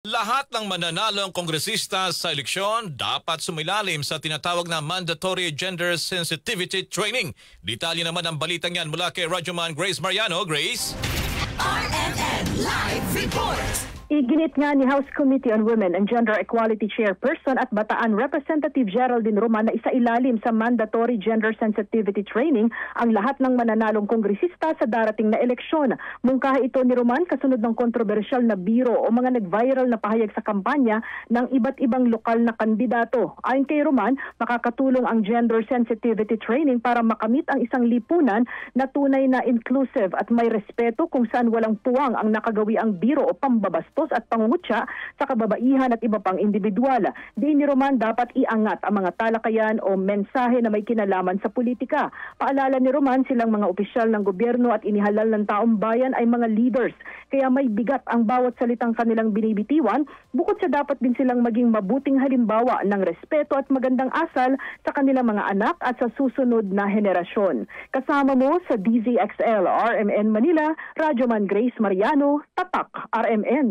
Lahat ng mananalong kongresista sa eleksyon dapat sumilalim sa tinatawag na mandatory gender sensitivity training. Detalye naman ang balitang yan mula kay Radyoman Grace Mariano. Grace? RMN Live Report! Iginit nga ni House Committee on Women and Gender Equality Chairperson at Bataan Representative Geraldine Roman na isailalim sa mandatory gender sensitivity training ang lahat ng mananalong kongresista sa darating na eleksyon. Mungkahi ito ni Roman kasunod ng kontrobersyal na biro o mga nag-viral na pahayag sa kampanya ng iba't ibang lokal na kandidato. Ayon kay Roman, makakatulong ang gender sensitivity training para makamit ang isang lipunan na tunay na inclusive at may respeto kung saan walang puwang ang nakagawi ang biro o pambabastos at pangungutya sa kababaihan at iba pang individual. Diin ni Roman dapat iangat ang mga talakayan o mensahe na may kinalaman sa politika. Paalala ni Roman, silang mga opisyal ng gobyerno at inihalal ng taong bayan ay mga leaders. Kaya may bigat ang bawat salitang kanilang binibitiwan, bukod sa dapat din silang maging mabuting halimbawa ng respeto at magandang asal sa kanilang mga anak at sa susunod na henerasyon. Kasama mo sa DZXL RMN Manila, Radyoman Grace Mariano, Tatak RMN.